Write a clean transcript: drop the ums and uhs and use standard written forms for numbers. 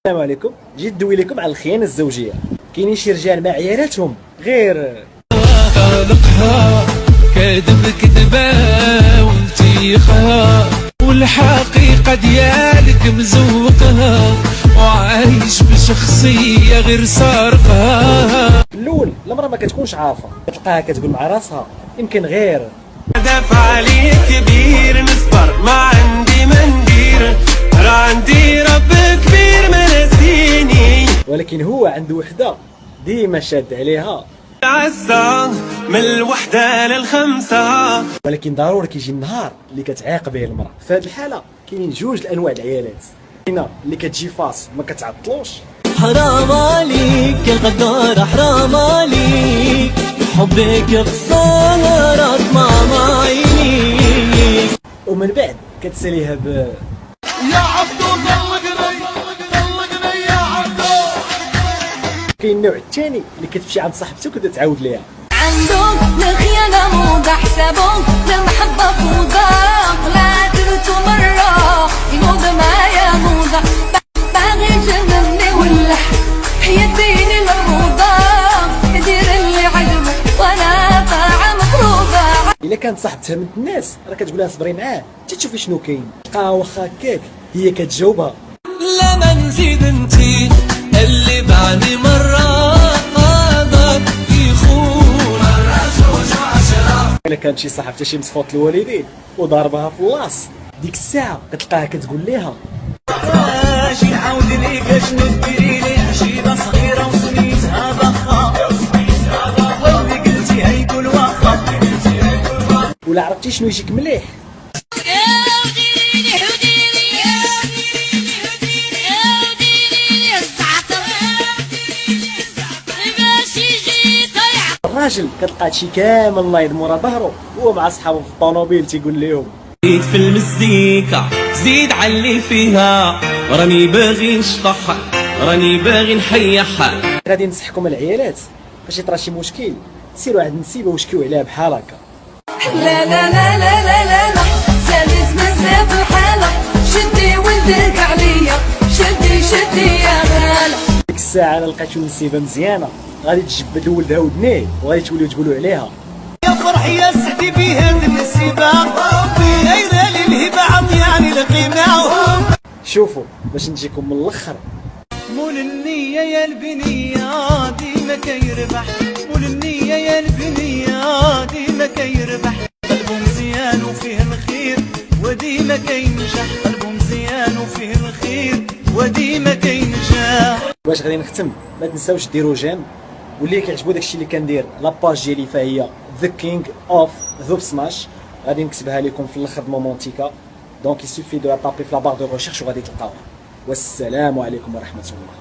السلام عليكم. جيت ندوي لكم على الخيانه الزوجيه. كاينين شي رجال مع عيالاتهم غير خالقها كذب كذبه وانتيخها والحقيقه ديالك مزوقها وعايش بشخصيه غير سارقها. في الاول المراه ما كتكونش عارفه، كتلقاها كتقول مع راسها يمكن غير دافع عليك كبير نصبر ما عندي ما ندير راه عندي رب كبير ما ناسيني، ولكن هو عنده وحده ديما شاد عليها. عزة من الوحدة للخمسة، ولكن ضروري كيجي النهار اللي كتعاق به المراه. في هذه الحاله كاينين جوج الانواع العيالات، كاينه اللي كتجي فاس ما كتعطلوش، حرام عليك يا غدارة، حرام عليك حبك بصارت ماما عينيك، ومن بعد كتساليها يا عبدو طلقني يا عبدو. كاين النوع الثاني اللي كتمشي عند صاحبته وكتبدا تعاود ليها. عندهم الخيانة موضة حسابهم المحبة فوضى، لا تبتو مرة ينوض معايا موضة، باغي يجنني ولح يديني الموضة، يدير اللي عجبك وانا طاعة مفروضة. الا كانت صاحبتها من الناس راه كتقول لها صبري معاه حتى تشوفي شنو كاين، تلقاها واخا هكاك هي كتجاوبها لا ما نزيد انتي اللي بعد مرة قادر يخون الا كانت شي صاحبتها شي مصفوط الوالدين وضاربها في اللاص، ديك الساعه كتلقاها كتقول ليها اجي نعاود ليك اشنو ديري لي عشيبه صغيره وسميتها ضخه، واللي قلتي هيقول واخا. ولا عرفتي شنو يجيك مليح الراجل كتلقى هادشي كامل نايض مورا ظهرو وهو مع صحابو في الطوموبيل تيقول لهم زيد في المزيكا زيد علي فيها، راني باغي نشطح راني باغي نحيحها. غادي نصحكم العيالات فاش يطرا شي مشكل سيروا عند النسيبه وشكيو عليها بحال هكا. لا لا لا لا لا لا لا زادت بزاف الحالة، شدي ولدك عليا شدي يا غالة. ديك الساعه انا لقيت نسيبه مزيانه غادي تجبد ولدها ودنيه وغادي توليو تقولوا عليها يا فرح يا سعدي بهاد النسيبه، ربي غير للهبه عطياني القيمه. شوفوا باش نجيكم من الاخر، مول النية يا البنية ديما كيربح، مول النية يا البنية ديما كيربح، قلبه مزيان وفيه الخير وديما كينجح، قلبه مزيان وفيه الخير وديما كينجح. باش غادي نختم ما تنساوش ديروا جيم، واللي كيعجبو داكشي اللي كندير لاباج ديالي فهي ذا كينغ اوف ذوب سماش، غادي نكتبها لكم في الاخر مومونتيكا، دونك يسوفي دو لا طابي في لا بار دو ريشيرش وغادي تلقاوها. والسلام عليكم ورحمه الله.